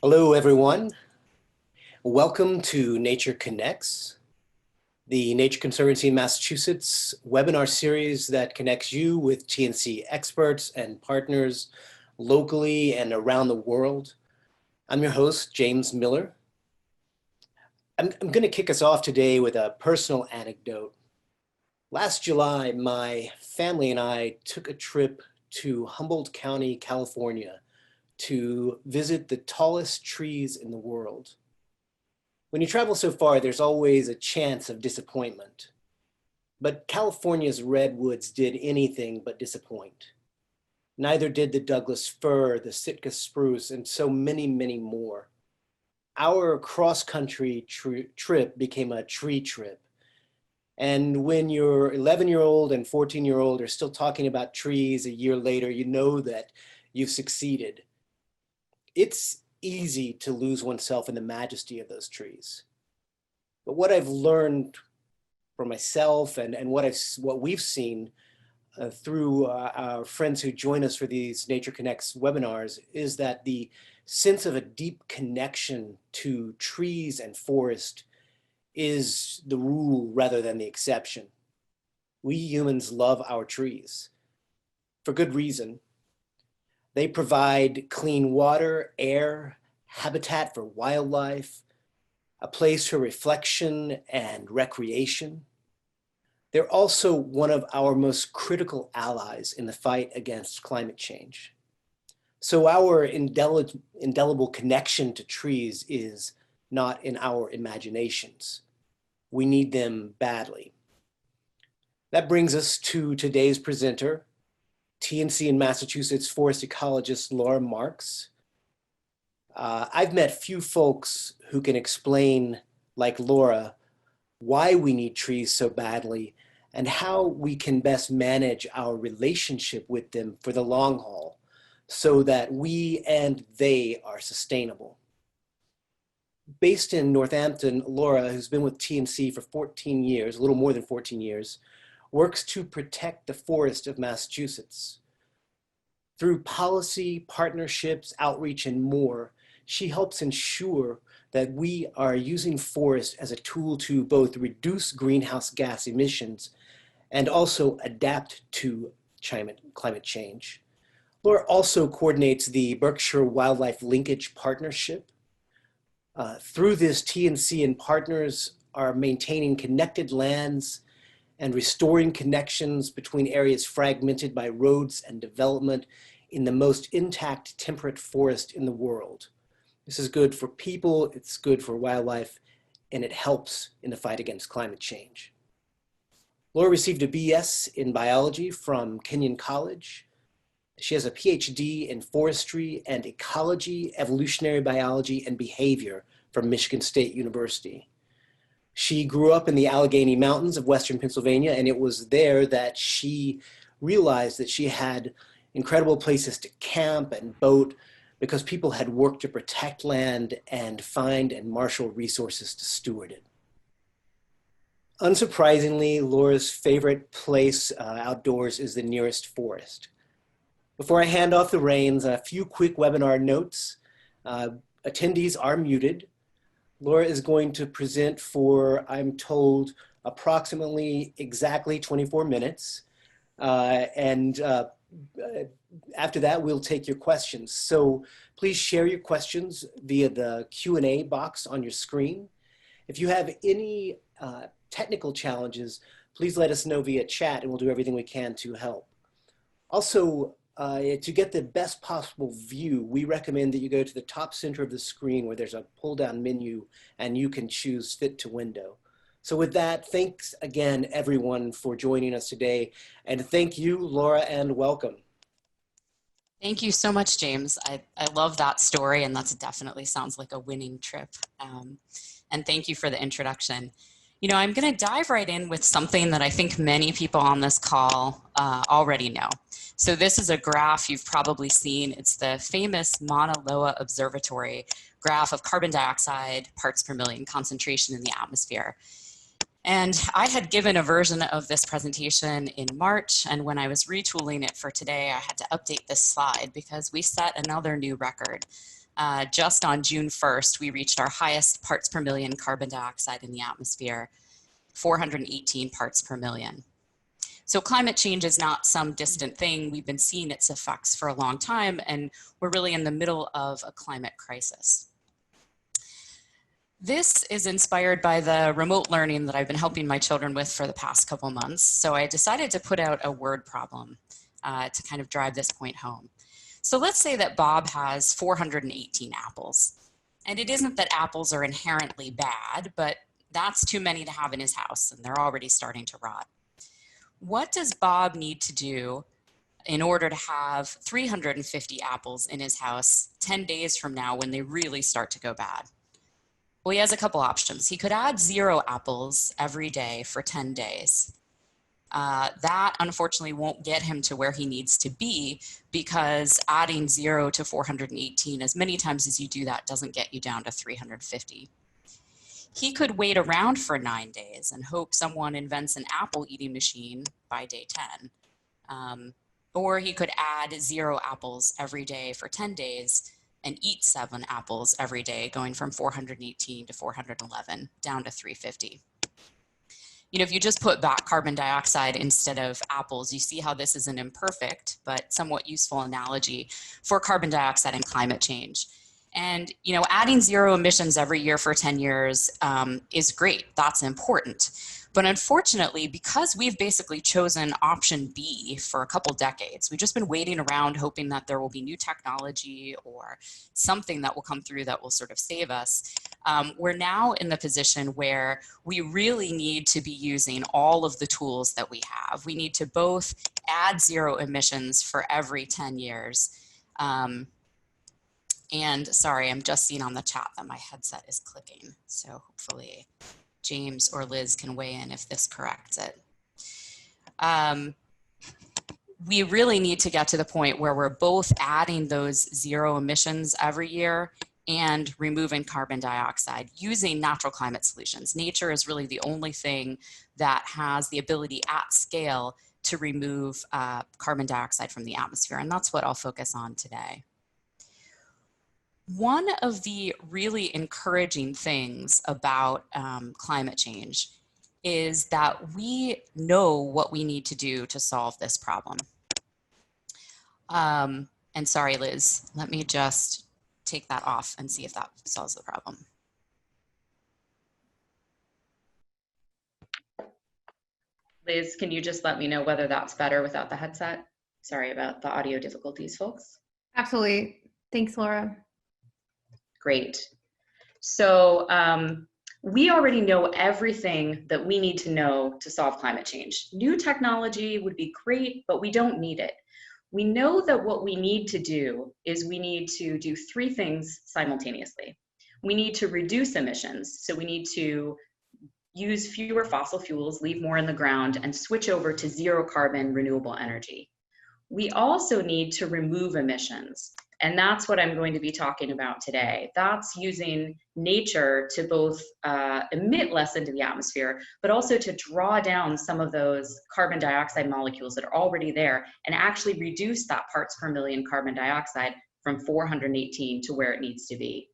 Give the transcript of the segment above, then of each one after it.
Hello, everyone. Welcome to Nature Connects, the Nature Conservancy in Massachusetts webinar series that connects you with TNC experts and partners locally and around the world. I'm your host, James Miller. I'm going to kick us off today with a personal anecdote. Last July, my family and I took a trip to Humboldt County, California, to visit the tallest trees in the world. When you travel so far, there's always a chance of disappointment. But California's redwoods did anything but disappoint. Neither did the Douglas fir, the Sitka spruce, and so many, many more. Our cross-country trip became a tree trip. And when your 11-year-old and 14-year-old are still talking about trees a year later, you know that you've succeeded. It's easy to lose oneself in the majesty of those trees. But what I've learned for myself and what we've seen through our friends who join us for these Nature Connects webinars is that the sense of a deep connection to trees and forest is the rule rather than the exception. We humans love our trees for good reason. They provide clean water, air, habitat for wildlife, a place for reflection and recreation. They're also one of our most critical allies in the fight against climate change. So our indelible connection to trees is not in our imaginations. We need them badly. That brings us to today's presenter, TNC in Massachusetts forest ecologist Laura Marx. I've met few folks who can explain, like Laura, why we need trees so badly and how we can best manage our relationship with them for the long haul so that we and they are sustainable. Based in Northampton, Laura, who's been with TNC for 14 years, a little more than 14 years, works to protect the forest of Massachusetts. Through policy, partnerships, outreach, and more, she helps ensure that we are using forest as a tool to both reduce greenhouse gas emissions and also adapt to climate change. Laura also coordinates the Berkshire Wildlife Linkage Partnership. Through this, TNC and partners are maintaining connected lands and restoring connections between areas fragmented by roads and development in the most intact temperate forest in the world. This is good for people, it's good for wildlife, and it helps in the fight against climate change. Laura received a BS in biology from Kenyon College. She has a PhD in forestry and ecology, evolutionary biology, and behavior from Michigan State University. She grew up in the Allegheny Mountains of Western Pennsylvania, and it was there that she realized that she had incredible places to camp and boat because people had worked to protect land and find and marshal resources to steward it. Unsurprisingly, Laura's favorite place outdoors is the nearest forest. Before I hand off the reins, a few quick webinar notes. Attendees are muted. Laura is going to present for, I'm told, approximately exactly 24 minutes. After that, we'll take your questions. So please share your questions via the Q&A box on your screen. If you have any technical challenges, please let us know via chat and we'll do everything we can to help. Also, to get the best possible view, we recommend that you go to the top center of the screen where there's a pull-down menu and you can choose Fit to Window. So with that, thanks again, everyone, for joining us today. And thank you, Laura, and welcome. Thank you so much, James. I love that story, and that definitely sounds like a winning trip. And thank you for the introduction. You know, I'm going to dive right in with something that I think many people on this call already know. So this is a graph you've probably seen. It's the famous Mauna Loa Observatory graph of carbon dioxide parts per million concentration in the atmosphere. And I had given a version of this presentation in March, and when I was retooling it for today, I had to update this slide because we set another new record. just on June 1st, we reached our highest parts per million carbon dioxide in the atmosphere, 418 parts per million. So climate change is not some distant thing. We've been seeing its effects for a long time, and we're really in the middle of a climate crisis. This is inspired by the remote learning that I've been helping my children with for the past couple months. So I decided to put out a word problem to kind of drive this point home. So let's say that Bob has 418 apples. And it isn't that apples are inherently bad, but that's too many to have in his house, and they're already starting to rot. What does Bob need to do in order to have 350 apples in his house 10 days from now when they really start to go bad? Well, he has a couple options. He could add 0 apples every day for 10 days. That unfortunately won't get him to where he needs to be, because adding 0 to 418 as many times as you do that doesn't get you down to 350. He could wait around for 9 days and hope someone invents an apple eating machine by day 10. Or he could add 0 apples every day for 10 days and eat 7 apples every day, going from 418 to 411 down to 350. You know, if you just put back carbon dioxide instead of apples, you see how this is an imperfect but somewhat useful analogy for carbon dioxide and climate change. And, you know, adding 0 emissions every year for 10 years is great. That's important. But unfortunately, because we've basically chosen option B for a couple decades, we've just been waiting around hoping that there will be new technology or something that will come through that will sort of save us. We're now in the position where we really need to be using all of the tools that we have. We need to both add 0 emissions for every 10 years. And sorry, I'm just seeing on the chat that my headset is clicking. So hopefully James or Liz can weigh in if this corrects it. We really need to get to the point where we're both adding those 0 emissions every year and removing carbon dioxide using natural climate solutions. Nature is really the only thing that has the ability at scale to remove carbon dioxide from the atmosphere, and that's what I'll focus on today. One of the really encouraging things about climate change is that we know what we need to do to solve this problem. And sorry, Liz, let me just take that off and see if that solves the problem. Liz, can you just let me know whether that's better without the headset? Sorry about the audio difficulties, folks. Absolutely. Thanks, Laura. Great. So we already know everything that we need to know to solve climate change. New technology would be great, but we don't need it. We know that what we need to do is we need to do 3 things simultaneously. We need to reduce emissions. So we need to use fewer fossil fuels, leave more in the ground, and switch over to 0 carbon renewable energy. We also need to remove emissions. And that's what I'm going to be talking about today. That's using nature to both emit less into the atmosphere, but also to draw down some of those carbon dioxide molecules that are already there and actually reduce that parts per million carbon dioxide from 418 to where it needs to be.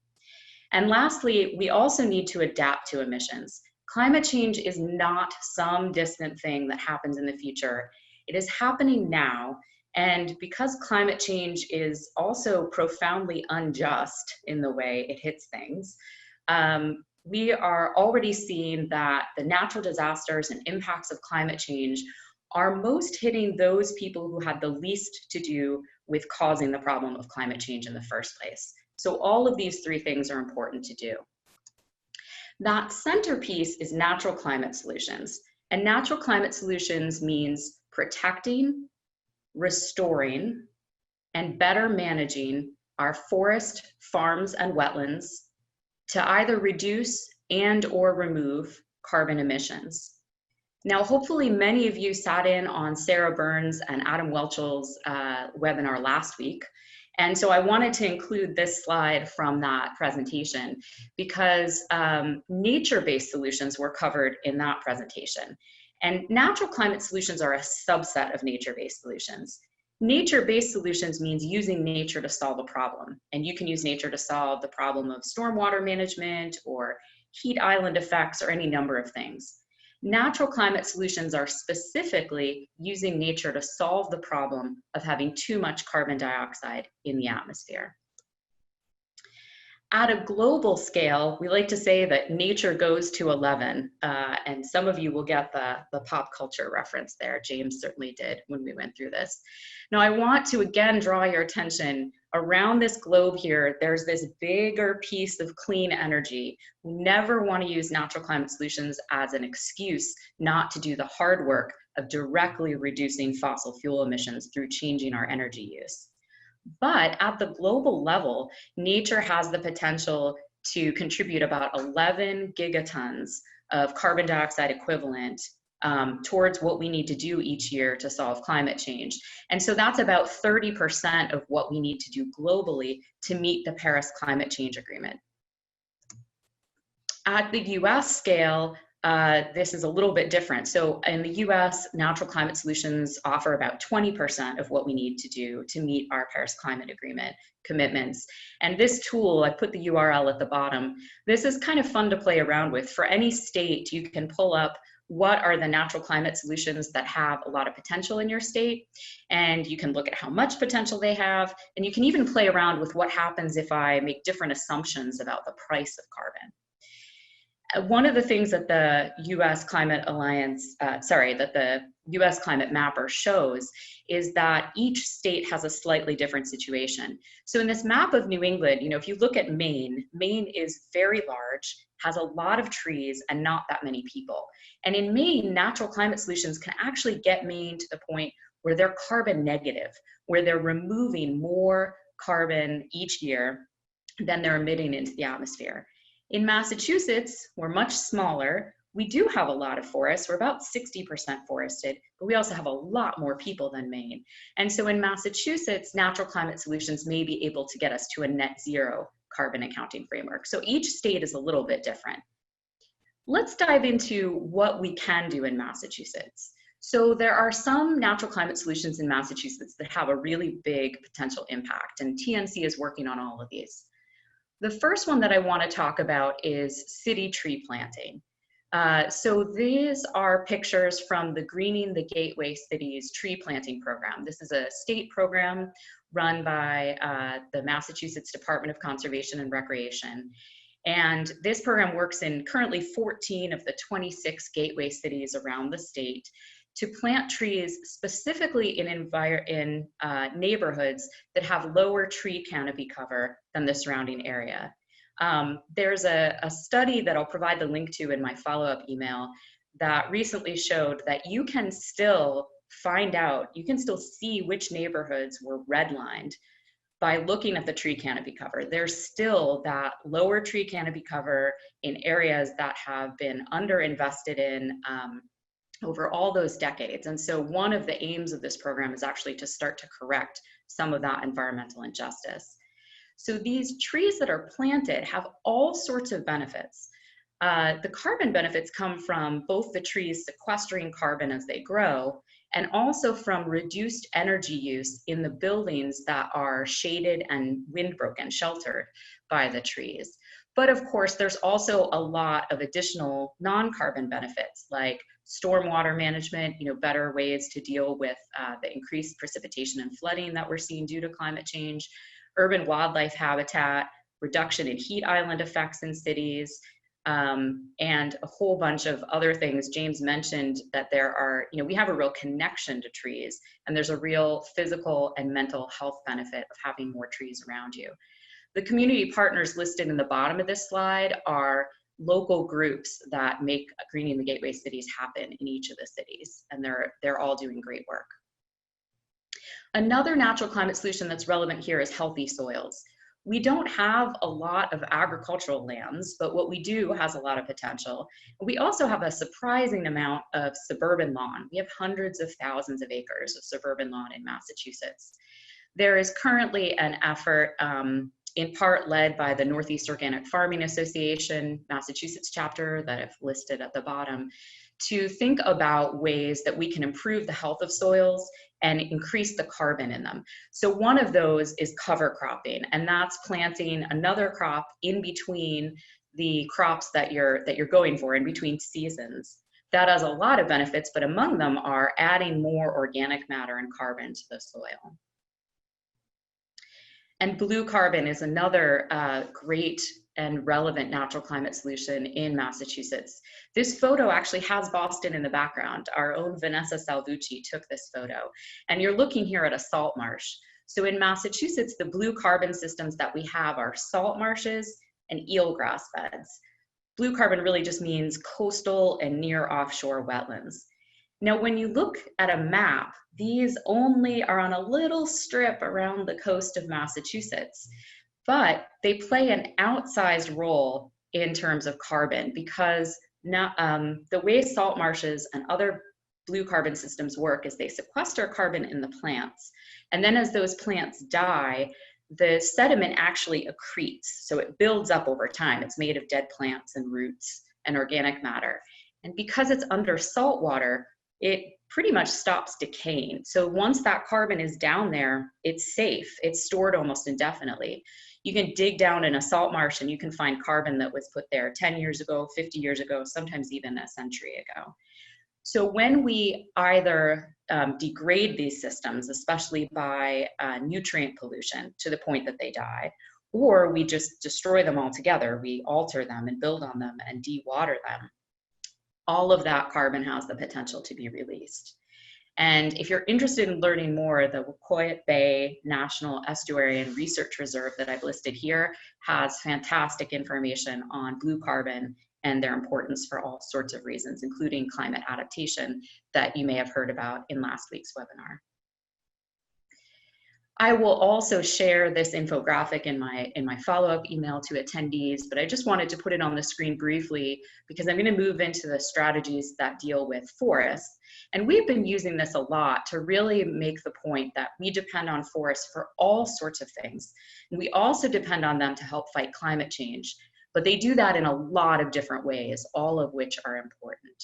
And lastly, we also need to adapt to emissions. Climate change is not some distant thing that happens in the future. It is happening now. And because climate change is also profoundly unjust in the way it hits things, we are already seeing that the natural disasters and impacts of climate change are most hitting those people who had the least to do with causing the problem of climate change in the first place. So all of these 3 things are important to do. That centerpiece is natural climate solutions. And natural climate solutions means protecting, restoring, and better managing our forest, farms, and wetlands to either reduce and or remove carbon emissions. Now, hopefully many of you sat in on Sarah Burns and Adam Welchell's webinar last week. And so I wanted to include this slide from that presentation because nature-based solutions were covered in that presentation. And natural climate solutions are a subset of nature-based solutions. Nature-based solutions means using nature to solve a problem. And you can use nature to solve the problem of stormwater management or heat island effects or any number of things. Natural climate solutions are specifically using nature to solve the problem of having too much carbon dioxide in the atmosphere. At a global scale, we like to say that nature goes to 11, and some of you will get the pop culture reference there. James certainly did when we went through this. Now, I want to again draw your attention around this globe here. There's this bigger piece of clean energy. We never want to use natural climate solutions as an excuse not to do the hard work of directly reducing fossil fuel emissions through changing our energy use. But at the global level, nature has the potential to contribute about 11 gigatons of carbon dioxide equivalent towards what we need to do each year to solve climate change. And so that's about 30% of what we need to do globally to meet the Paris Climate Change Agreement. At the US scale, this is a little bit different. So in the US, natural climate solutions offer about 20% of what we need to do to meet our Paris Climate Agreement commitments. And this tool, I put the URL at the bottom, this is kind of fun to play around with. For any state, you can pull up what are the natural climate solutions that have a lot of potential in your state, and you can look at how much potential they have, and you can even play around with what happens if I make different assumptions about the price of carbon. One of the things that the U.S. Climate Alliance, that the U.S. Climate Mapper shows is that each state has a slightly different situation. So in this map of New England, if you look at Maine, Maine is very large, has a lot of trees and not that many people. And in Maine, natural climate solutions can actually get Maine to the point where they're carbon negative, where they're removing more carbon each year than they're emitting into the atmosphere. In Massachusetts, we're much smaller. We do have a lot of forests. We're about 60% forested, but we also have a lot more people than Maine. And so in Massachusetts, natural climate solutions may be able to get us to a net zero carbon accounting framework. So each state is a little bit different. Let's dive into what we can do in Massachusetts. So there are some natural climate solutions in Massachusetts that have a really big potential impact, and TNC is working on all of these. The first one that I want to talk about is city tree planting. So these are pictures from the Greening the Gateway Cities tree planting program. This is a state program run by the Massachusetts Department of Conservation and Recreation. And this program works in currently 14 of the 26 gateway cities around the state to plant trees specifically in neighborhoods that have lower tree canopy cover than the surrounding area. There's a study that I'll provide the link to in my follow-up email that recently showed that you can still see which neighborhoods were redlined by looking at the tree canopy cover. There's still that lower tree canopy cover in areas that have been underinvested in over all those decades. And so one of the aims of this program is actually to start to correct some of that environmental injustice. So these trees that are planted have all sorts of benefits. The carbon benefits come from both the trees sequestering carbon as they grow, and also from reduced energy use in the buildings that are shaded and windbroken, sheltered by the trees. But of course, there's also a lot of additional non-carbon benefits like stormwater management, better ways to deal with the increased precipitation and flooding that we're seeing due to climate change, urban wildlife habitat, reduction in heat island effects in cities, and a whole bunch of other things. James mentioned that there are, we have a real connection to trees, and there's a real physical and mental health benefit of having more trees around you. The community partners listed in the bottom of this slide are local groups that make Greening the Gateway Cities happen in each of the cities, and they're all doing great work. Another natural climate solution that's relevant here is healthy soils. We don't have a lot of agricultural lands, but what we do has a lot of potential. We also have a surprising amount of suburban lawn. We have hundreds of thousands of acres of suburban lawn in Massachusetts. There is currently an effort in part led by the Northeast Organic Farming Association, Massachusetts chapter that I've listed at the bottom, to think about ways that we can improve the health of soils and increase the carbon in them. So one of those is cover cropping, and that's planting another crop in between the crops that you're going for, in between seasons. That has a lot of benefits, but among them are adding more organic matter and carbon to the soil. And blue carbon is another great and relevant natural climate solution in Massachusetts. This photo actually has Boston in the background. Our own Vanessa Salvucci took this photo. And you're looking here at a salt marsh. So in Massachusetts, the blue carbon systems that we have are salt marshes and eelgrass beds. Blue carbon really just means coastal and near offshore wetlands. Now, when you look at a map, these only are on a little strip around the coast of Massachusetts, but they play an outsized role in terms of carbon because now, the way salt marshes and other blue carbon systems work is they sequester carbon in the plants. And then as those plants die, the sediment actually accretes. So it builds up over time. It's made of dead plants and roots and organic matter. And because it's under salt water, it pretty much stops decaying. So once that carbon is down there, it's safe. It's stored almost indefinitely. You can dig down in a salt marsh and you can find carbon that was put there 10 years ago, 50 years ago, sometimes even a century ago. So when we either degrade these systems, especially by nutrient pollution to the point that they die, or we just destroy them altogether, we alter them and build on them and de-water them, all of that carbon has the potential to be released. And if you're interested in learning more, the Wilcoit Bay National Estuary and Research Reserve that I've listed here has fantastic information on blue carbon and their importance for all sorts of reasons, including climate adaptation that you may have heard about in last week's webinar. I will also share this infographic in my follow-up email to attendees, but I just wanted to put it on the screen briefly because I'm going to move into the strategies that deal with forests. And we've been using this a lot to really make the point that we depend on forests for all sorts of things. And we also depend on them to help fight climate change, but they do that in a lot of different ways, all of which are important.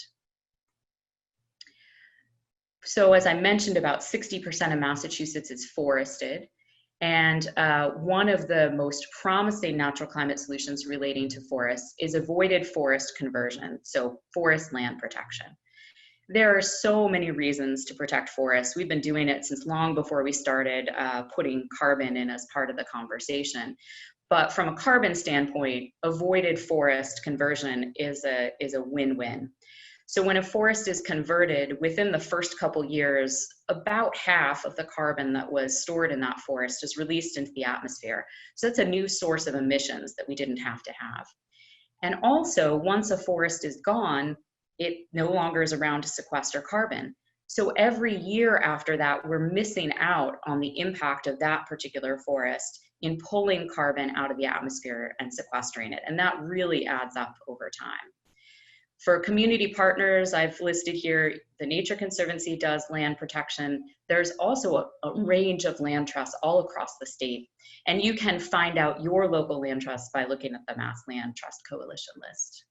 So as I mentioned, about 60% of Massachusetts is forested. And one of the most promising natural climate solutions relating to forests is avoided forest conversion, so forest land protection. There are so many reasons to protect forests. We've been doing it since long before we started putting carbon in as part of the conversation. But from a carbon standpoint, avoided forest conversion is a win-win. So when a forest is converted, within the first couple years, about half of the carbon that was stored in that forest is released into the atmosphere. So that's a new source of emissions that we didn't have to have. And also, once a forest is gone, it no longer is around to sequester carbon. So every year after that, we're missing out on the impact of that particular forest in pulling carbon out of the atmosphere and sequestering it. And that really adds up over time. For community partners, I've listed here, the Nature Conservancy does land protection. There's also a range of land trusts all across the state. And you can find out your local land trust by looking at the Mass Land Trust Coalition list.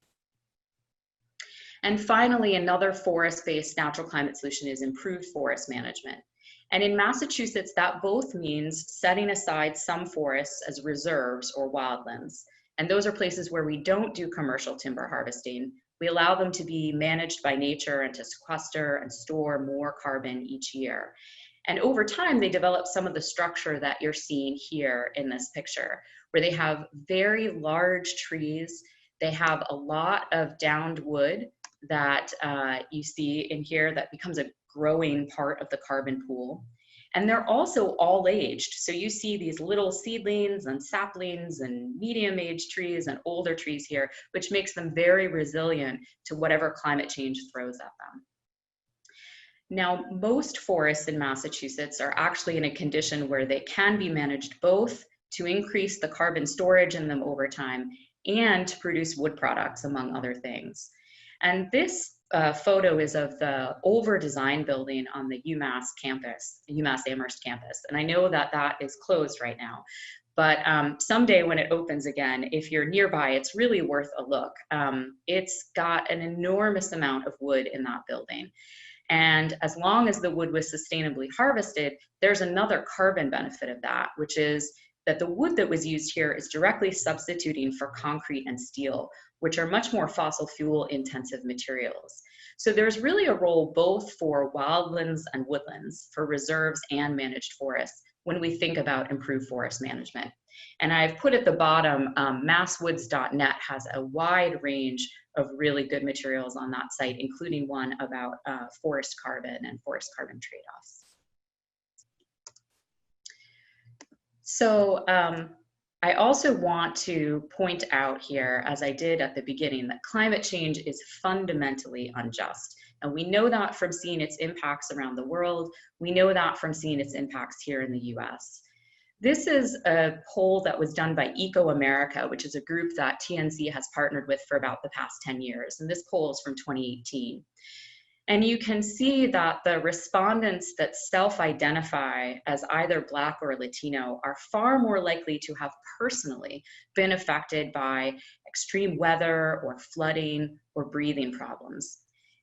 And finally, another forest-based natural climate solution is improved forest management. And in Massachusetts, that both means setting aside some forests as reserves or wildlands. And those are places where we don't do commercial timber harvesting. We allow them to be managed by nature and to sequester and store more carbon each year. And over time, they develop some of the structure that you're seeing here in this picture, where they have very large trees. They have a lot of downed wood that you see in here that becomes a growing part of the carbon pool. And they're also all aged. So you see these little seedlings and saplings and medium-aged trees and older trees here, which makes them very resilient to whatever climate change throws at them. Now, most forests in Massachusetts are actually in a condition where they can be managed both to increase the carbon storage in them over time and to produce wood products, among other things. And this photo is of the over-design building on the UMass campus, the UMass Amherst campus. And I know that that is closed right now, But someday when it opens again, if you're nearby, it's really worth a look. It's got an enormous amount of wood in that building. And as long as the wood was sustainably harvested, there's another carbon benefit of that, which is that the wood that was used here is directly substituting for concrete and steel, which are much more fossil fuel intensive materials. So there's really a role both for wildlands and woodlands, for reserves and managed forests, when we think about improved forest management. And I've put at the bottom, masswoods.net has a wide range of really good materials on that site, including one about forest carbon and forest carbon trade-offs. So I also want to point out here, as I did at the beginning, that climate change is fundamentally unjust. And we know that from seeing its impacts around the world. We know that from seeing its impacts here in the US. This is a poll that was done by Eco America, which is a group that TNC has partnered with for about the past 10 years. And this poll is from 2018. And you can see that the respondents that self-identify as either Black or Latino are far more likely to have personally been affected by extreme weather or flooding or breathing problems.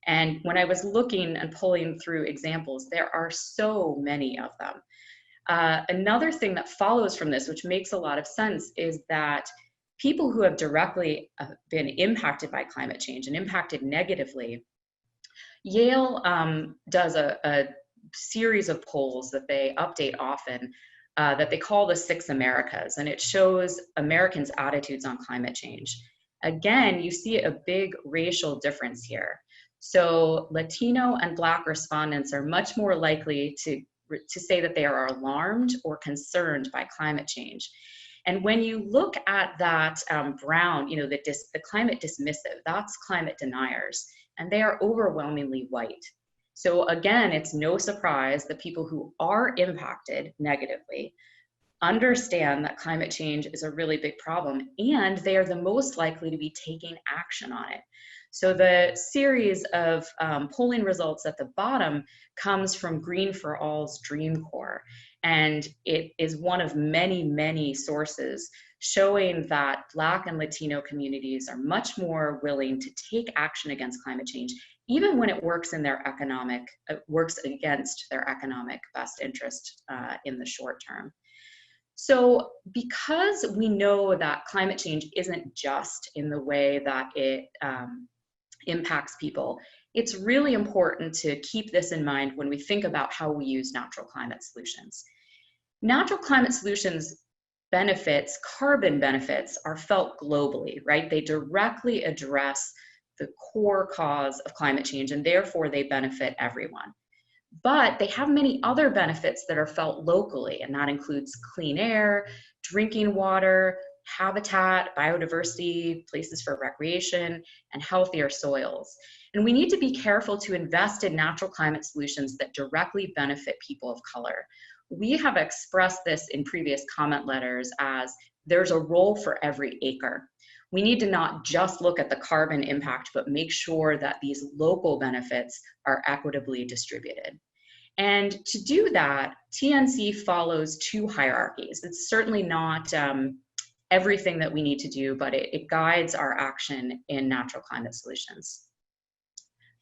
And when I was looking and pulling through examples, there are so many of them. Another thing that follows from this, which makes a lot of sense, is that people who have directly been impacted by climate change and impacted negatively, Yale does a series of polls that they update often that they call the 6 Americas, and it shows Americans' attitudes on climate change. Again, you see a big racial difference here. So Latino and Black respondents are much more likely to say that they are alarmed or concerned by climate change. And when you look at that brown, you know, the climate dismissive, that's climate deniers, and they are overwhelmingly white. So again, it's no surprise that people who are impacted negatively understand that climate change is a really big problem, and they are the most likely to be taking action on it. So the series of polling results at the bottom comes from Green for All's Dream Corps, and it is one of many, many sources showing that Black and Latino communities are much more willing to take action against climate change, even when it works in their works against their economic best interest in the short term. So because we know that climate change isn't just in the way that it impacts people, it's really important to keep this in mind when we think about how we use natural climate solutions. Natural climate solutions benefits, carbon benefits, are felt globally, right? They directly address the core cause of climate change, and therefore they benefit everyone. But they have many other benefits that are felt locally, and that includes clean air, drinking water, habitat, biodiversity, places for recreation, and healthier soils. And we need to be careful to invest in natural climate solutions that directly benefit people of color. We have expressed this in previous comment letters as there's a role for every acre. We need to not just look at the carbon impact, but make sure that these local benefits are equitably distributed. And to do that, TNC follows 2 hierarchies. It's certainly not everything that we need to do, but it guides our action in natural climate solutions.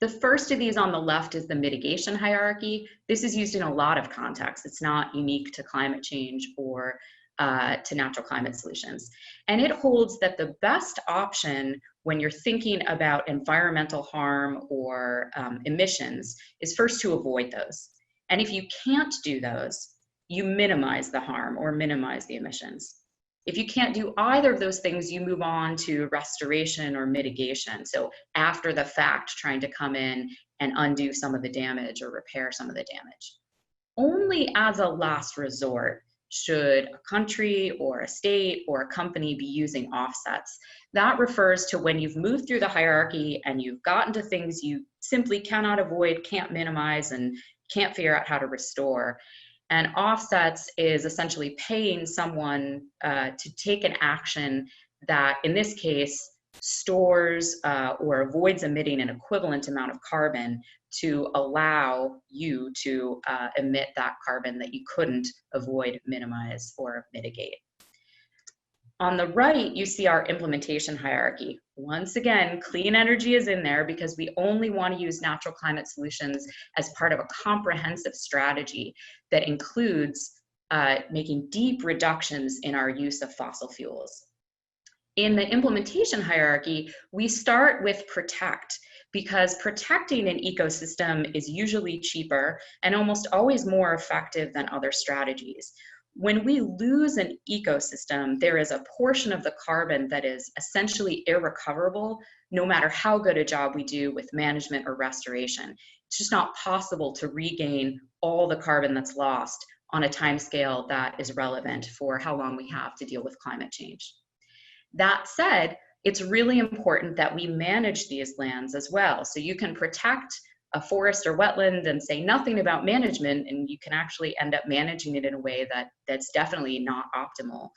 The first of these on the left is the mitigation hierarchy. This is used in a lot of contexts. It's not unique to climate change or to natural climate solutions. And it holds that the best option when you're thinking about environmental harm or emissions is first to avoid those. And if you can't do those, you minimize the harm or minimize the emissions. If you can't do either of those things, you move on to restoration or mitigation. So after the fact, trying to come in and undo some of the damage or repair some of the damage. Only as a last resort should a country or a state or a company be using offsets. That refers to when you've moved through the hierarchy and you've gotten to things you simply cannot avoid, can't minimize, and can't figure out how to restore. And offsets is essentially paying someone to take an action that, in this case, stores or avoids emitting an equivalent amount of carbon to allow you to emit that carbon that you couldn't avoid, minimize, or mitigate. On the right, you see our implementation hierarchy. Once again, clean energy is in there because we only want to use natural climate solutions as part of a comprehensive strategy that includes making deep reductions in our use of fossil fuels. In the implementation hierarchy, we start with protect, because protecting an ecosystem is usually cheaper and almost always more effective than other strategies. When we lose an ecosystem, there is a portion of the carbon that is essentially irrecoverable, no matter how good a job we do with management or restoration. It's just not possible to regain all the carbon that's lost on a timescale that is relevant for how long we have to deal with climate change. That said, it's really important that we manage these lands as well. So you can protect a forest or wetland and say nothing about management, and you can actually end up managing it in a way that's definitely not optimal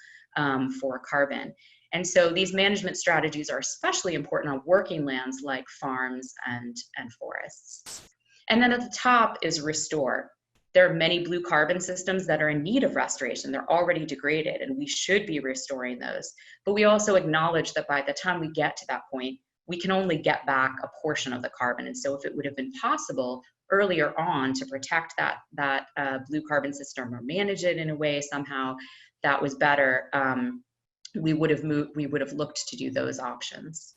for carbon. And so these management strategies are especially important on working lands like farms and forests. And then at the top is restore. There are many blue carbon systems that are in need of restoration. They're already degraded, and we should be restoring those. But we also acknowledge that by the time we get to that point, we can only get back a portion of the carbon. And so if it would have been possible earlier on to protect that blue carbon system or manage it in a way somehow that was better, we would have looked to do those options.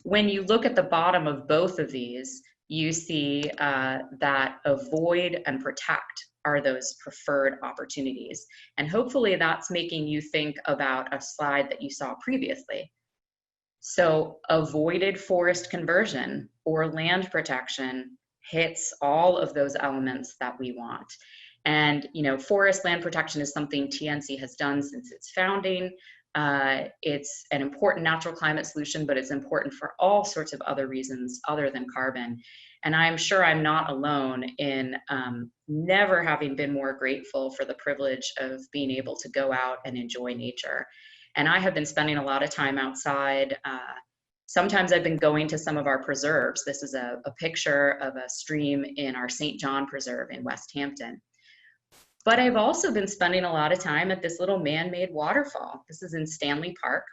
When you look at the bottom of both of these, you see that avoid and protect are those preferred opportunities. And hopefully that's making you think about a slide that you saw previously. So avoided forest conversion or land protection hits all of those elements that we want. And forest land protection is something TNC has done since its founding. It's an important natural climate solution, but it's important for all sorts of other reasons other than carbon. And I'm sure I'm not alone in never having been more grateful for the privilege of being able to go out and enjoy nature. And I have been spending a lot of time outside. Sometimes I've been going to some of our preserves. This is a picture of a stream in our St. John Preserve in West Hampton. But I've also been spending a lot of time at this little man-made waterfall. This is in Stanley Park,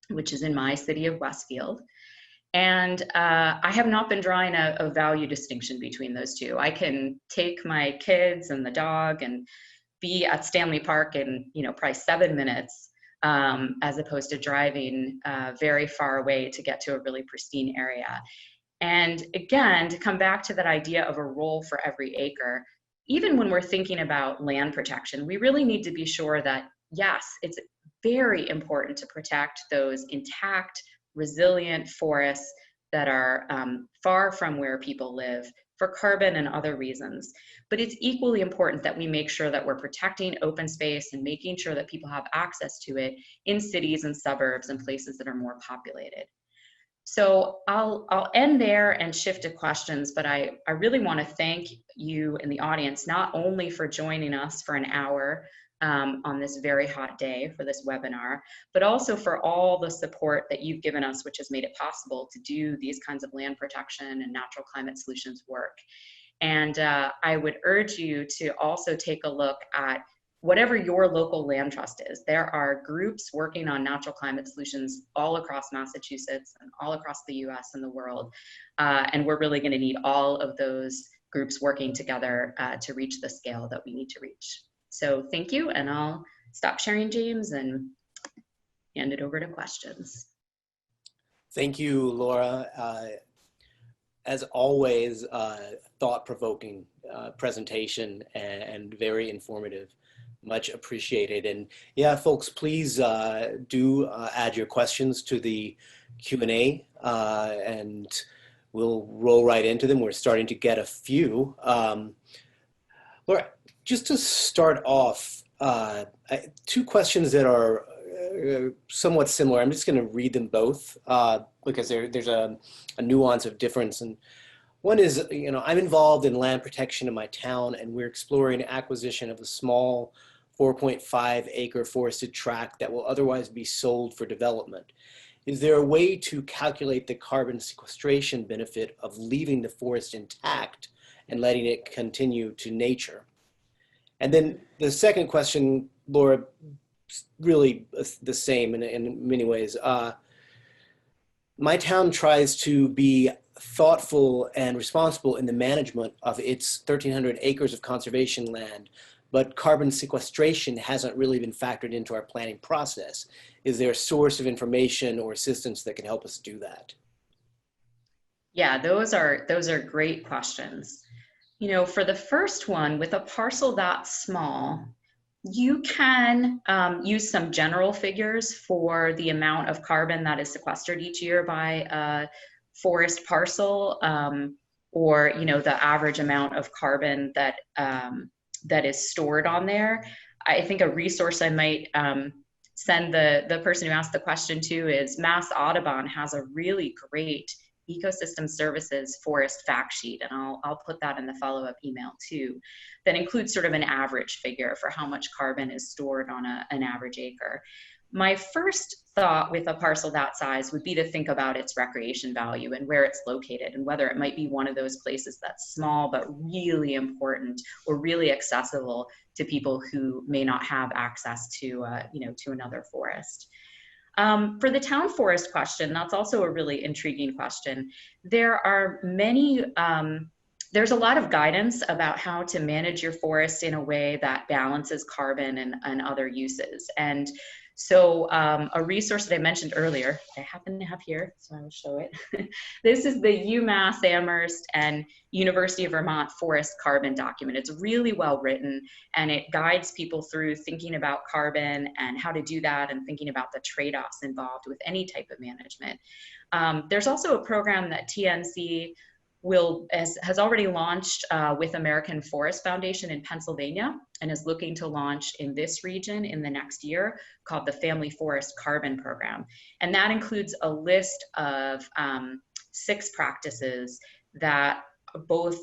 which is in my city of Westfield. And I have not been drawing a value distinction between those two. I can take my kids and the dog and be at Stanley Park in probably 7 minutes, as opposed to driving very far away to get to a really pristine area. And again, to come back to that idea of a role for every acre, even when we're thinking about land protection, we really need to be sure that, yes, it's very important to protect those intact, resilient forests that are far from where people live for carbon and other reasons. But it's equally important that we make sure that we're protecting open space and making sure that people have access to it in cities and suburbs and places that are more populated. So I'll end there and shift to questions, but I really want to thank you in the audience, not only for joining us for an hour on this very hot day for this webinar, but also for all the support that you've given us, which has made it possible to do these kinds of land protection and natural climate solutions work. And I would urge you to also take a look at whatever your local land trust is. There are groups working on natural climate solutions all across Massachusetts and all across the US and the world. And we're really going to need all of those groups working together to reach the scale that we need to reach. So thank you, and I'll stop sharing, James, and hand it over to questions. Thank you, Laura. As always, thought-provoking presentation and very informative. Much appreciated. And yeah, folks, please do add your questions to the Q&A and we'll roll right into them. We're starting to get a few. Laura, just to start off, two questions that are somewhat similar. I'm just going to read them both because there's a nuance of difference. And one is, I'm involved in land protection in my town, and we're exploring acquisition of a small 4.5 acre forested tract that will otherwise be sold for development. Is there a way to calculate the carbon sequestration benefit of leaving the forest intact and letting it continue to nature? And then the second question, Laura, really the same in many ways. My town tries to be thoughtful and responsible in the management of its 1,300 acres of conservation land, but carbon sequestration hasn't really been factored into our planning process. Is there a source of information or assistance that can help us do that? Yeah, those are great questions. You know, for the first one, with a parcel that small, you can use some general figures for the amount of carbon that is sequestered each year by a forest parcel, or, you know, the average amount of carbon that that is stored on there. I think a resource I might send the person who asked the question to is Mass Audubon has a really great ecosystem services forest fact sheet, and I'll put that in the follow-up email too, that includes sort of an average figure for how much carbon is stored on an average acre. My first thought with a parcel that size would be to think about its recreation value and where it's located, and whether it might be one of those places that's small but really important or really accessible to people who may not have access to you know, to another forest. For the town forest question, that's also a really intriguing question. There are many, there's a lot of guidance about how to manage your forest in a way that balances carbon and other uses. And so a resource that I mentioned earlier, I happen to have here, so I will show it. This is the UMass Amherst and University of Vermont Forest Carbon Document. It's really well written, and it guides people through thinking about carbon and how to do that, and thinking about the trade-offs involved with any type of management. There's also a program that TNC has already launched with American Forest Foundation in Pennsylvania, and is looking to launch in this region in the next year, called the Family Forest Carbon Program. And that includes a list of 6 practices that both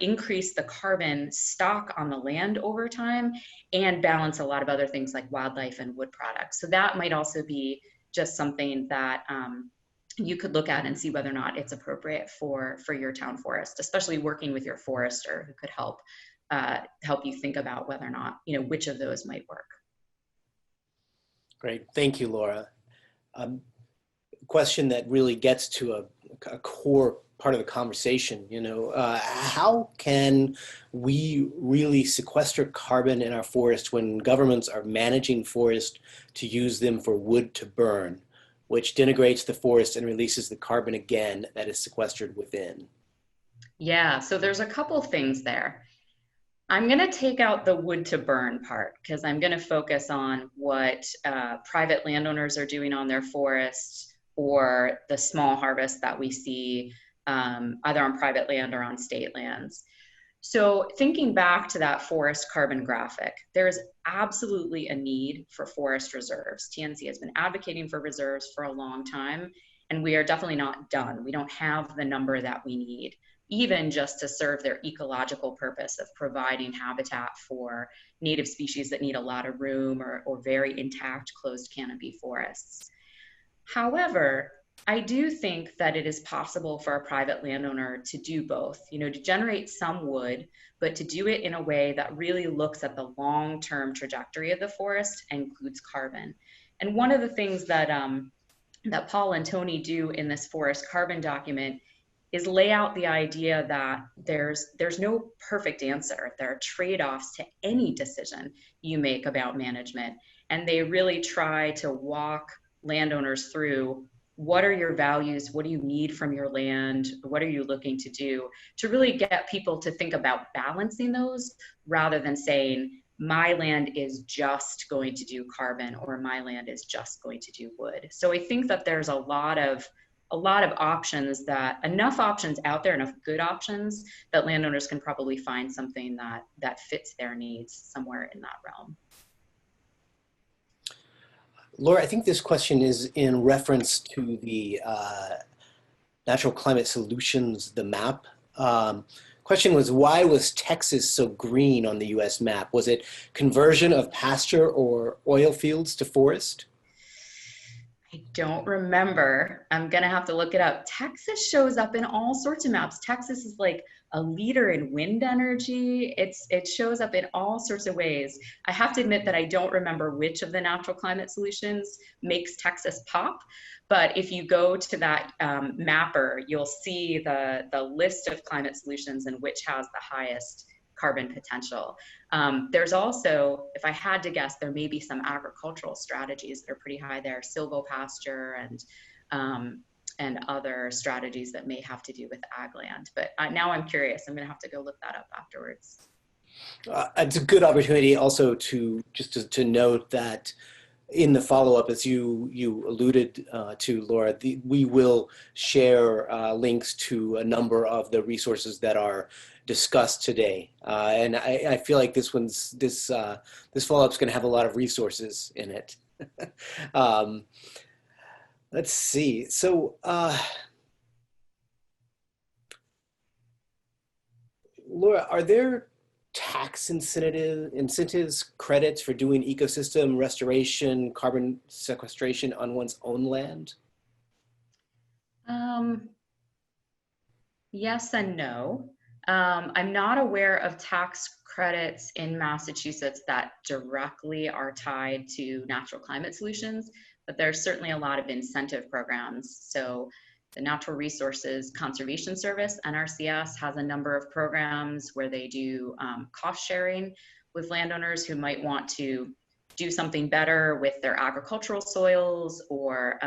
increase the carbon stock on the land over time and balance a lot of other things like wildlife and wood products. So that might also be just something that you could look at and see whether or not it's appropriate for your town forest, especially working with your forester who could help you think about whether or not, you know, which of those might work. Great, thank you, Laura. Question that really gets to a core part of the conversation, you know, how can we really sequester carbon in our forest when governments are managing forest to use them for wood to burn, which denigrates the forest and releases the carbon again that is sequestered within? Yeah, so there's a couple things there. I'm going to take out the wood to burn part, because I'm going to focus on what private landowners are doing on their forests, or the small harvest that we see either on private land or on state lands. So thinking back to that forest carbon graphic, there is absolutely a need for forest reserves. TNC has been advocating for reserves for a long time, and we are definitely not done. We don't have the number that we need, even just to serve their ecological purpose of providing habitat for native species that need a lot of room, or very intact closed canopy forests. However, I do think that it is possible for a private landowner to do both, you know, to generate some wood, but to do it in a way that really looks at the long-term trajectory of the forest and includes carbon. And one of the things that, that Paul and Tony do in this forest carbon document is lay out the idea that there's no perfect answer. There are trade-offs to any decision you make about management. And they really try to walk landowners through, what are your values? What do you need from your land? What are you looking to do? To really get people to think about balancing those, rather than saying, my land is just going to do carbon, or my land is just going to do wood. So I think that there's a lot of options, enough options out there, enough good options, that landowners can probably find something that fits their needs somewhere in that realm. Laura, I think this question is in reference to the Natural Climate Solutions, the map. Question was, why was Texas so green on the US map? Was it conversion of pasture or oil fields to forest? I I don't remember. I'm gonna have to look it up. Texas shows up in all sorts of maps. Texas is like a leader in wind energy. It shows up in all sorts of ways. I have to admit that I don't remember which of the natural climate solutions makes Texas pop. But if you go to that mapper, you'll see the list of climate solutions and which has the highest carbon potential. There's also, if I had to guess, there may be some agricultural strategies that are pretty high there, silvopasture and other strategies that may have to do with ag land. But now I'm curious. I'm going to have to go look that up afterwards. It's a good opportunity also to note that in the follow-up, as you alluded to, Laura, we will share links to a number of the resources that are discussed today, and I feel like this follow-up is going to have a lot of resources in it. Let's see. So, Laura, are there tax incentives, credits for doing ecosystem restoration, carbon sequestration on one's own land? Yes and no. I'm not aware of tax credits in Massachusetts that directly are tied to natural climate solutions, but there's certainly a lot of incentive programs. So the Natural Resources Conservation Service, NRCS, has a number of programs where they do cost sharing with landowners who might want to do something better with their agricultural soils or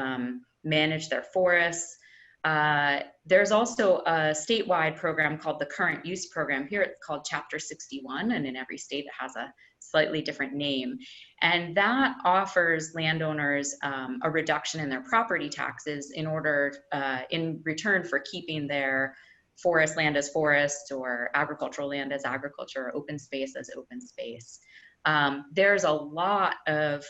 manage their forests. There's also a statewide program called the Current Use Program. Here it's called Chapter 61, and in every state it has a slightly different name. And that offers landowners a reduction in their property taxes in order, in return for keeping their forest land as forest or agricultural land as agriculture, or open space as open space. There's a lot of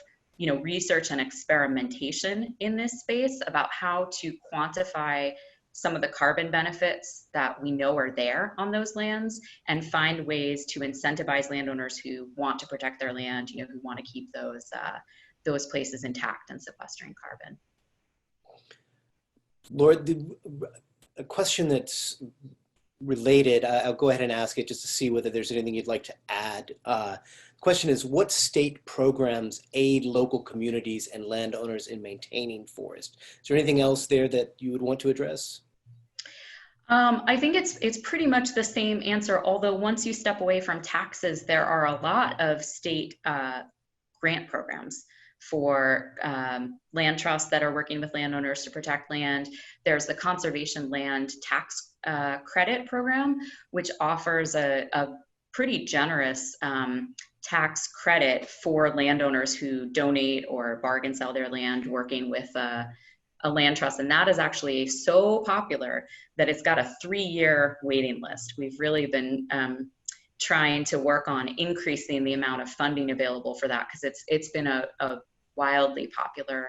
research and experimentation in this space about how to quantify some of the carbon benefits that we know are there on those lands and find ways to incentivize landowners who want to protect their land, who want to keep those places intact and sequestering carbon. Laura, a question that's related, I'll go ahead and ask it just to see whether there's anything you'd like to add. The question is, what state programs aid local communities and landowners in maintaining forest? Is there anything else there that you would want to address? I think it's pretty much the same answer, although once you step away from taxes, there are a lot of state grant programs for land trusts that are working with landowners to protect land. There's the Conservation Land Tax Credit Program, which offers a pretty generous tax credit for landowners who donate or bargain sell their land working with a land trust. And that is actually so popular that it's got a 3-year waiting list. We've really been trying to work on increasing the amount of funding available for that, because it's been a wildly popular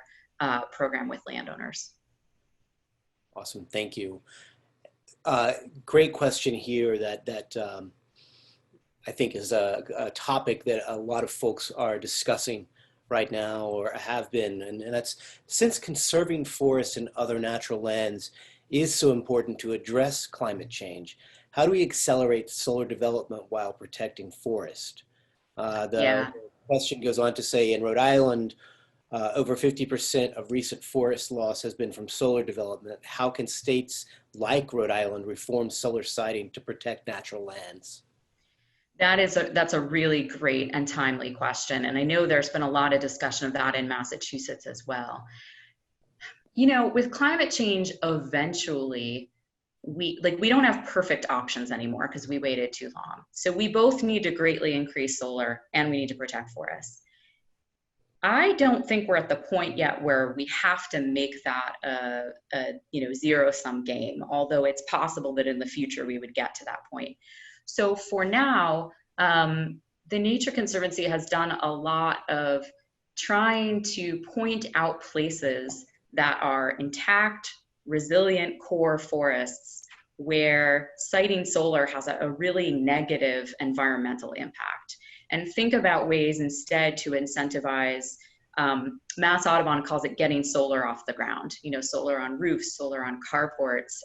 program with landowners. Awesome, thank you. Great question here that I think is a topic that a lot of folks are discussing right now or have been, and that's, since conserving forests and other natural lands is so important to address climate change, how do we accelerate solar development while protecting forest? The question goes on to say, in Rhode Island, over 50% of recent forest loss has been from solar development. How can states like Rhode Island reform solar siting to protect natural lands? That's a really great and timely question. And I know there's been a lot of discussion of that in Massachusetts as well. With climate change, eventually, we don't have perfect options anymore because we waited too long. So we both need to greatly increase solar and we need to protect forests. I don't think we're at the point yet where we have to make that a zero-sum game, although it's possible that in the future we would get to that point. So for now, the Nature Conservancy has done a lot of trying to point out places that are intact, resilient core forests where siting solar has a really negative environmental impact, and think about ways instead to incentivize Mass Audubon calls it getting solar off the ground, solar on roofs, solar on carports,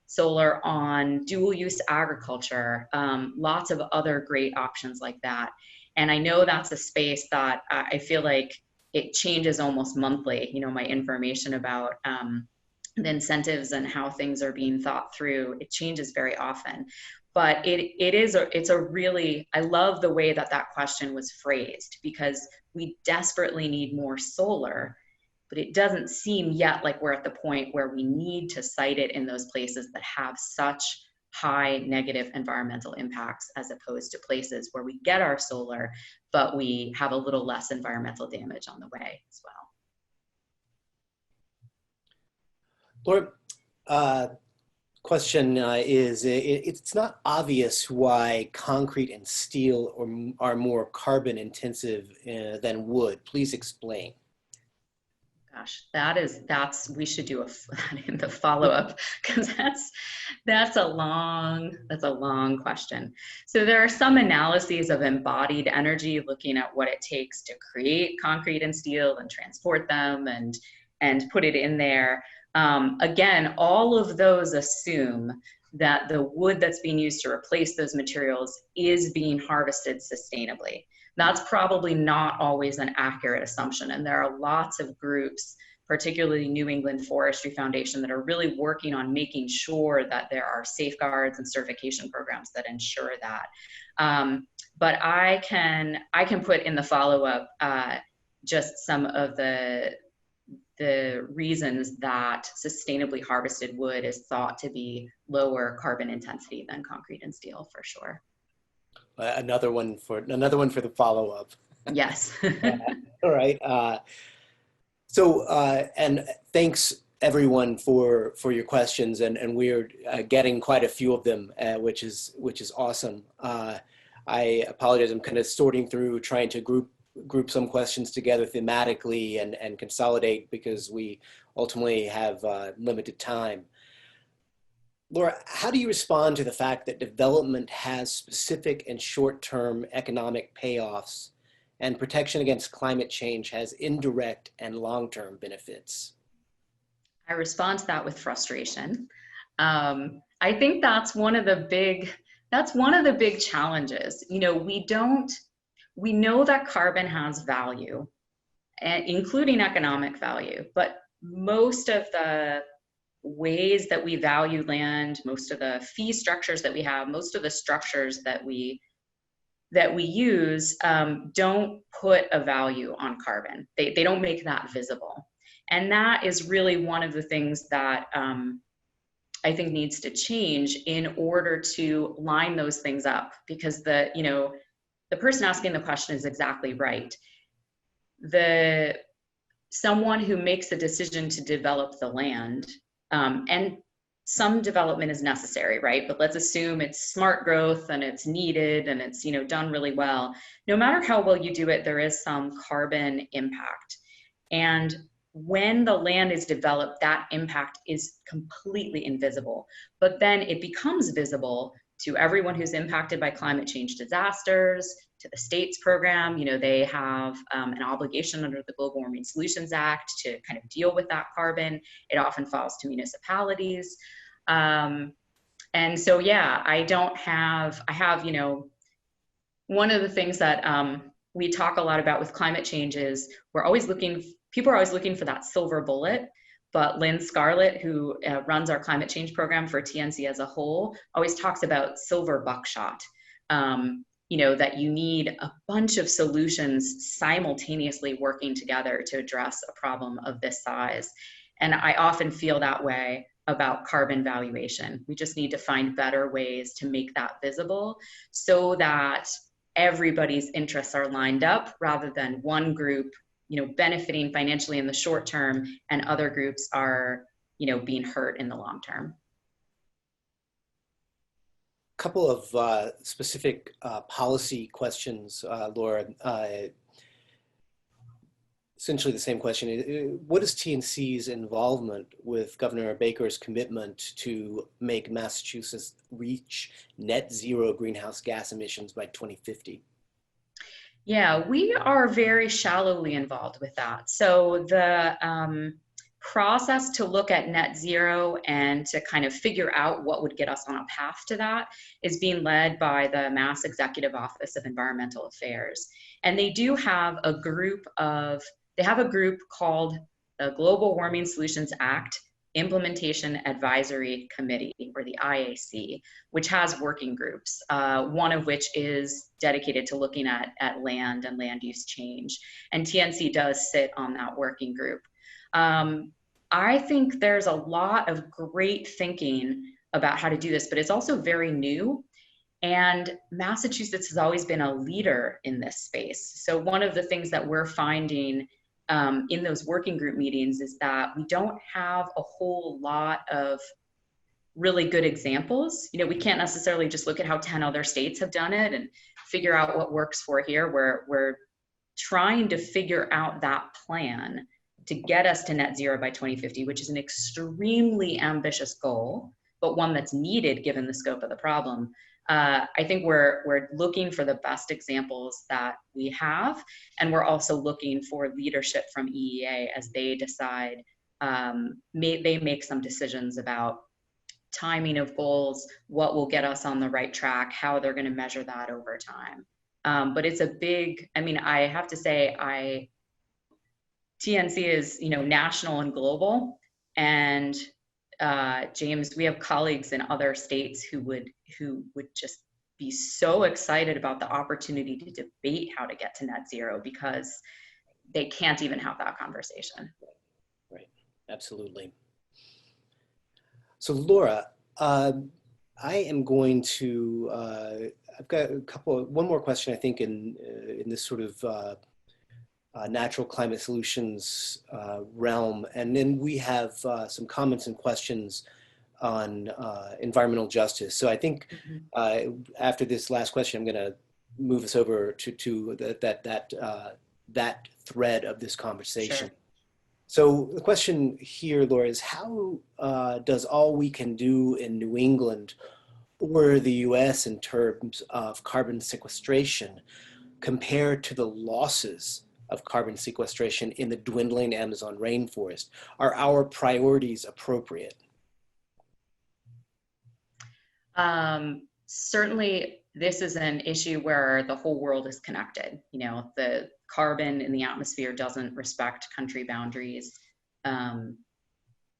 solar on dual use agriculture, lots of other great options like that. And I know that's a space that I feel like it changes almost monthly, my information about the incentives and how things are being thought through, it changes very often. But it's a really, I love the way that question was phrased, because we desperately need more solar, but it doesn't seem yet like we're at the point where we need to site it in those places that have such high negative environmental impacts, as opposed to places where we get our solar, but we have a little less environmental damage on the way as well. Laura, question is, it's not obvious why concrete and steel are more carbon intensive than wood. Please explain. Gosh, we should do in the follow-up, because that's a long question. So there are some analyses of embodied energy looking at what it takes to create concrete and steel and transport them and put it in there. Again, all of those assume that the wood that's being used to replace those materials is being harvested sustainably. That's probably not always an accurate assumption. And there are lots of groups, particularly New England Forestry Foundation, that are really working on making sure that there are safeguards and certification programs that ensure that. But I can put in the follow-up just some of the reasons that sustainably harvested wood is thought to be lower carbon intensity than concrete and steel, for sure. Another one for the follow-up. Yes. All right. And thanks everyone for your questions, and we're getting quite a few of them, which is awesome. I apologize. I'm kind of sorting through, trying to group some questions together thematically and consolidate, because we ultimately have limited time. Laura, how do you respond to the fact that development has specific and short-term economic payoffs, and protection against climate change has indirect and long-term benefits? I respond to that with frustration. I think that's one of the big challenges. We know that carbon has value, including economic value, but most of the ways that we value land, most of the fee structures that we have, most of the structures that we use don't put a value on carbon. They don't make that visible. And that is really one of the things that I think needs to change in order to line those things up, because the person asking the question is exactly right. Someone who makes a decision to develop the land, and some development is necessary, right? But let's assume it's smart growth and it's needed and it's done really well. No matter how well you do it, there is some carbon impact. And when the land is developed, that impact is completely invisible. But then it becomes visible to everyone who's impacted by climate change disasters, to the state's program. They have an obligation under the Global Warming Solutions Act to kind of deal with that carbon. It often falls to municipalities. And so, yeah, I have, one of the things that we talk a lot about with climate change is people are always looking for that silver bullet. But Lynn Scarlett, who runs our climate change program for TNC as a whole, always talks about silver buckshot. That you need a bunch of solutions simultaneously working together to address a problem of this size. And I often feel that way about carbon valuation. We just need to find better ways to make that visible so that everybody's interests are lined up, rather than one group benefiting financially in the short term and other groups are being hurt in the long term. Couple of specific policy questions, Laura. Essentially the same question. What is TNC's involvement with Governor Baker's commitment to make Massachusetts reach net zero greenhouse gas emissions by 2050? Yeah, we are very shallowly involved with that. So the process to look at net zero and to kind of figure out what would get us on a path to that is being led by the Mass Executive Office of Environmental Affairs. And they do have a group called the Global Warming Solutions Act Implementation Advisory Committee, or the IAC, which has working groups, one of which is dedicated to looking at land and land use change. And TNC does sit on that working group. I think there's a lot of great thinking about how to do this, but it's also very new. And Massachusetts has always been a leader in this space. So one of the things that we're finding in those working group meetings is that we don't have a whole lot of really good examples. You know, we can't necessarily just look at how 10 other states have done it and figure out what works for here. We're trying to figure out that plan to get us to net zero by 2050, which is an extremely ambitious goal, but one that's needed given the scope of the problem. I think we're looking for the best examples that we have, and we're also looking for leadership from EEA as they decide, they make some decisions about timing of goals, what will get us on the right track, how they're going to measure that over time. But it's a big, I mean, I have to say, TNC is, you know, national and global, and James, we have colleagues in other states who would just be so excited about the opportunity to debate how to get to net zero because they can't even have that conversation. Right, absolutely. So Laura, I am going to, I've got one more question, I think, in this sort of natural climate solutions realm. And then we have some comments and questions on environmental justice. So I think after this last question, I'm going to move us over to that thread of this conversation. Sure. So the question here, Laura, is how does all we can do in New England or the US in terms of carbon sequestration compare to the losses of carbon sequestration in the dwindling Amazon rainforest? Are our priorities appropriate? Certainly, this is an issue where the whole world is connected. You know, the carbon in the atmosphere doesn't respect country boundaries.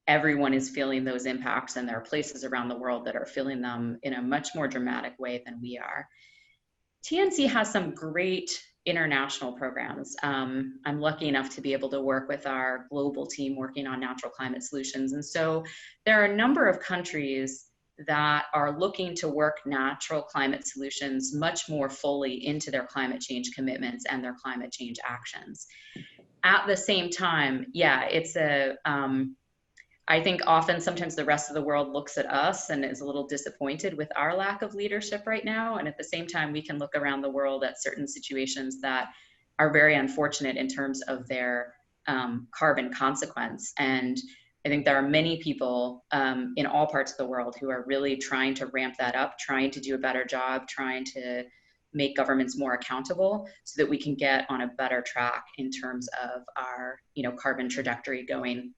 Everyone is feeling those impacts, and there are places around the world that are feeling them in a much more dramatic way than we are. TNC has some great international programs. I'm lucky enough to be able to work with our global team working on natural climate solutions. And so there are a number of countries that are looking to work natural climate solutions much more fully into their climate change commitments and their climate change actions. At the same time, yeah, it's I think often sometimes the rest of the world looks at us and is a little disappointed with our lack of leadership right now. And at the same time, we can look around the world at certain situations that are very unfortunate in terms of their carbon consequence. And I think there are many people in all parts of the world who are really trying to ramp that up, trying to do a better job, trying to make governments more accountable so that we can get on a better track in terms of our, you know, carbon trajectory going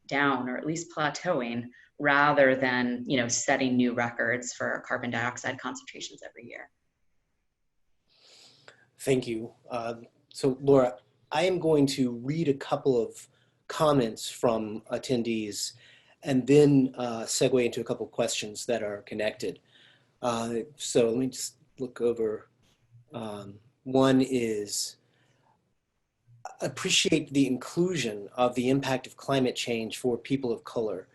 down, or at least plateauing, rather than, you know, setting new records for carbon dioxide concentrations every year. Thank you. So Laura, I am going to read a couple of comments from attendees and then segue into a couple of questions that are connected. So let me just look over. One is, appreciate the inclusion of the impact of climate change for people of color.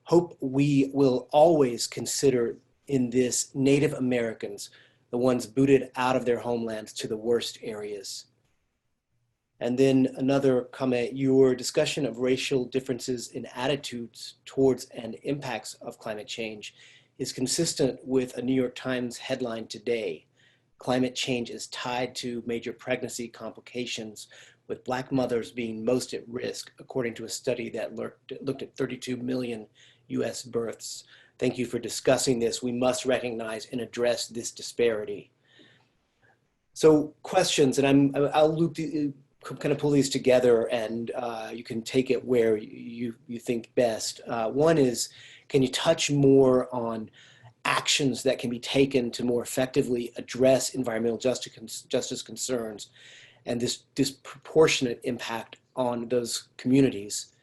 Hope we will always consider in this Native Americans, the ones booted out of their homelands to the worst areas. And then another comment, your discussion of racial differences in attitudes towards and impacts of climate change is consistent with a New York Times headline today. Climate change is tied to major pregnancy complications, with Black mothers being most at risk, according to a study that looked at 32 million US births. Thank you for discussing this. We must recognize and address this disparity. So questions, and I'll loop kind of pull these together, and you can take it where you think best. One is, can you touch more on actions that can be taken to more effectively address environmental justice concerns and this disproportionate impact on those communities?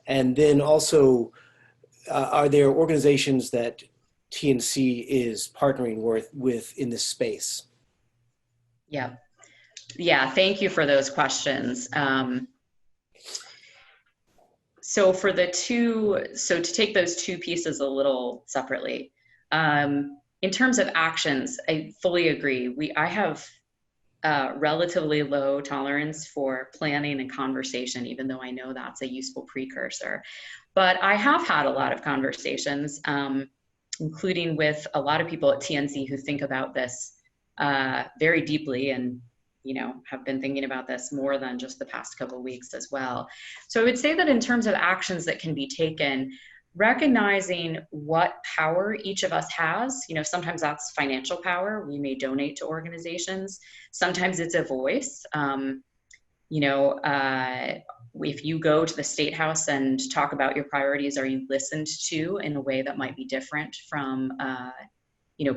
And then also, are there organizations that TNC is partnering with in this space? Yeah. Yeah, thank you for those questions. So to take those two pieces a little separately, in terms of actions, I fully agree. I have relatively low tolerance for planning and conversation, even though I know that's a useful precursor. But I have had a lot of conversations, including with a lot of people at TNC who think about this very deeply, and have been thinking about this more than just the past couple of weeks as well. So I would say that in terms of actions that can be taken, recognizing what power each of us has, sometimes that's financial power. We may donate to organizations. Sometimes it's a voice. If you go to the State House and talk about your priorities, are you listened to in a way that might be different from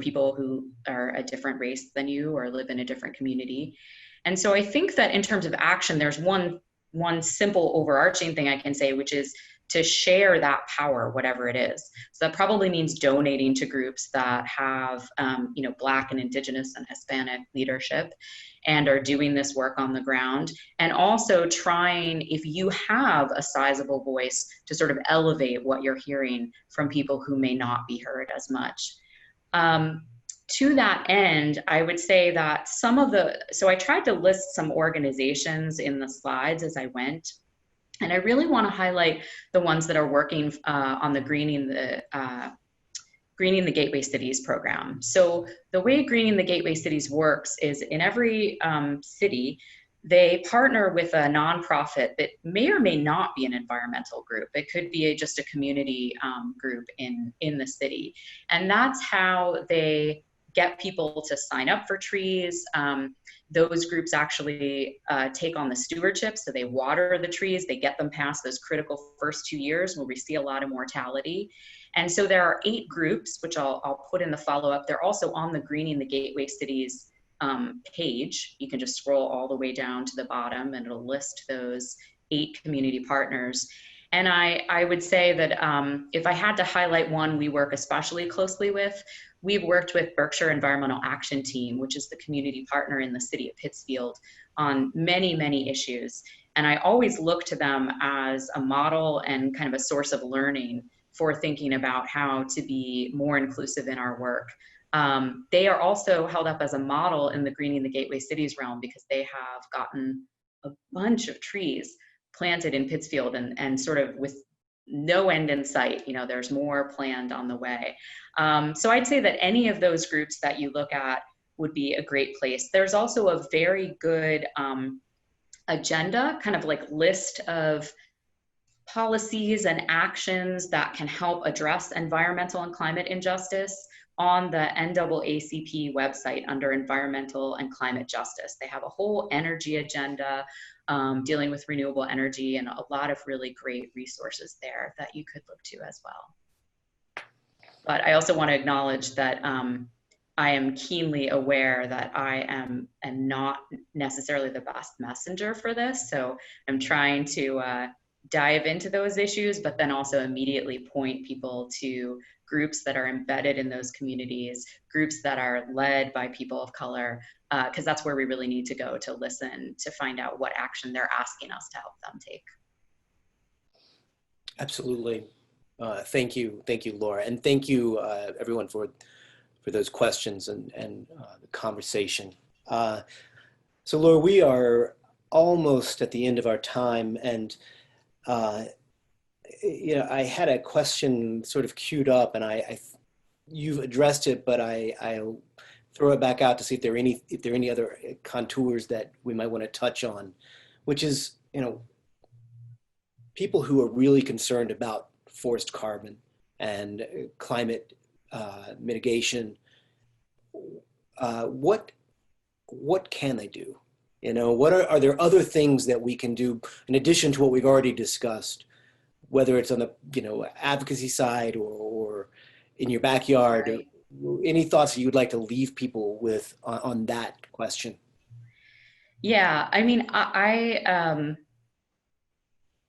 people who are a different race than you or live in a different community? And so I think that in terms of action, there's one simple overarching thing I can say, which is to share that power, whatever it is. So that probably means donating to groups that have, Black and Indigenous and Hispanic leadership and are doing this work on the ground. And also trying, if you have a sizable voice, to sort of elevate what you're hearing from people who may not be heard as much. To that end, I would say that so I tried to list some organizations in the slides as I went. And I really want to highlight the ones that are working on the Greening the Gateway Cities program. So the way Greening the Gateway Cities works is in every city, they partner with a nonprofit that may or may not be an environmental group. It could be just a community group in the city. And that's how they get people to sign up for trees. Those groups actually take on the stewardship. So they water the trees, they get them past those critical first 2 years where we see a lot of mortality. And so there are 8 groups, which I'll put in the follow-up. They're also on the Greening the Gateway Cities page. You can just scroll all the way down to the bottom and it'll list those 8 community partners. And I would say that if I had to highlight one we work especially closely with, we've worked with Berkshire Environmental Action Team, which is the community partner in the city of Pittsfield, on many, many issues. And I always look to them as a model and kind of a source of learning for thinking about how to be more inclusive in our work. They are also held up as a model in the Greening the Gateway Cities realm because they have gotten a bunch of trees planted in Pittsfield and sort of with no end in sight. There's more planned on the way. So I'd say that any of those groups that you look at would be a great place. There's also a very good agenda, kind of like list of policies and actions that can help address environmental and climate injustice on the NAACP website under environmental and climate justice. They have a whole energy agenda dealing with renewable energy and a lot of really great resources there that you could look to as well. But I also want to acknowledge that I am keenly aware that I am not necessarily the best messenger for this. So I'm trying to dive into those issues, but then also immediately point people to groups that are embedded in those communities, groups that are led by people of color, because that's where we really need to go to listen, to find out what action they're asking us to help them take. Absolutely. Thank you, Laura. And thank you, everyone, for those questions and the conversation. So Laura, we are almost at the end of our time, and I had a question sort of queued up, and you've addressed it, but I'll throw it back out to see if there are any other contours that we might want to touch on, which is, people who are really concerned about forest carbon and climate mitigation. What what can they do? You know, what are there other things that we can do in addition to what we've already discussed, whether it's on the, you know, advocacy side or in your backyard? Right. Any thoughts that you would like to leave people with on that question? Yeah, I mean,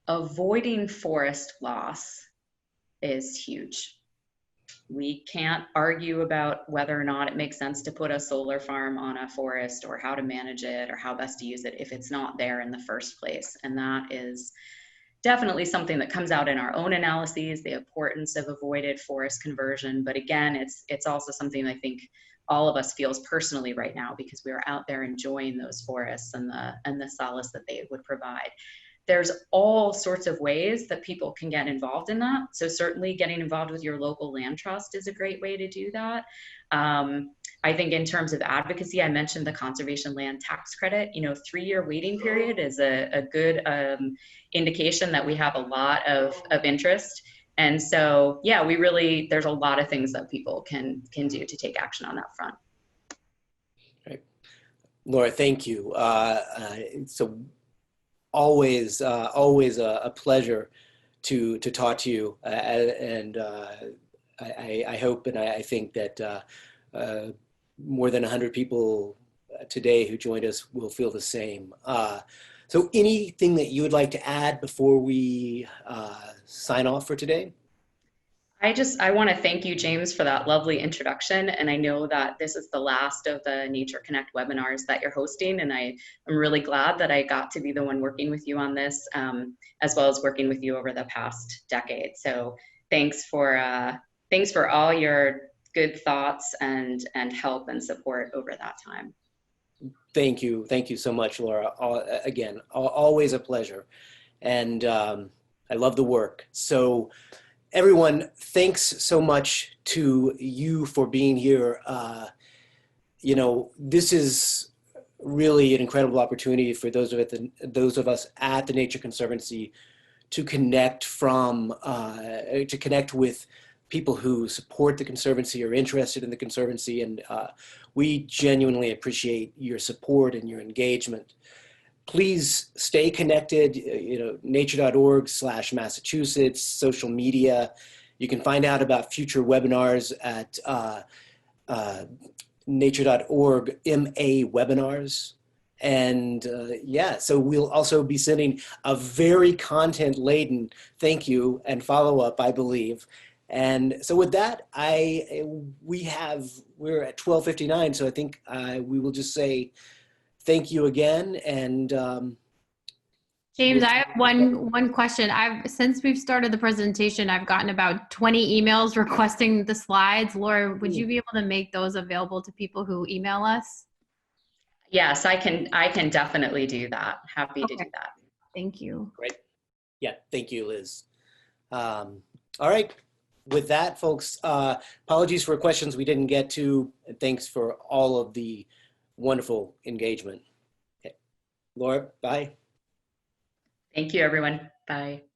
avoiding forest loss is huge. We can't argue about whether or not it makes sense to put a solar farm on a forest or how to manage it or how best to use it if it's not there in the first place. And that is definitely something that comes out in our own analyses, the importance of avoided forest conversion. But again, it's also something I think all of us feels personally right now because we are out there enjoying those forests and the solace that they would provide. There's all sorts of ways that people can get involved in that. So certainly getting involved with your local land trust is a great way to do that. I think in terms of advocacy, I mentioned the conservation land tax credit. You know, 3-year waiting period is a good indication that we have a lot of interest. And so, yeah, there's a lot of things that people can do to take action on that front. Right. Laura, thank you. So always a pleasure to talk to you, and I hope and I think that more than 100 people today who joined us will feel the same. So anything that you would like to add before we sign off for today? I want to thank you, James, for that lovely introduction. And I know that this is the last of the Nature Connect webinars that you're hosting. And I'm really glad that I got to be the one working with you on this, as well as working with you over the past decade. So thanks for all your good thoughts and help and support over that time. Thank you so much, Laura. Again, always a pleasure. And I love the work. So everyone, thanks so much to you for being here. You know, this is really an incredible opportunity for those of us at the Nature Conservancy to connect with people who support the Conservancy or interested in the Conservancy, and we genuinely appreciate your support and your engagement. Please stay connected, you know, nature.org/Massachusetts, social media. You can find out about future webinars at nature.org MA webinars. And yeah, so we'll also be sending a very content-laden thank you and follow-up, I believe. And so with that, we're at 12:59, so I think we will just say thank you again. And James, I have one question. Since we've started the presentation, I've gotten about 20 emails requesting the slides. Laura, would you be able to make those available to people who email us? Yes, I can definitely do that. Happy to do that. Thank you. Great. Yeah, thank you, Liz. All right. With that, folks, apologies for questions we didn't get to, and thanks for all of the wonderful engagement. Okay. Laura, bye. Thank you, everyone. Bye.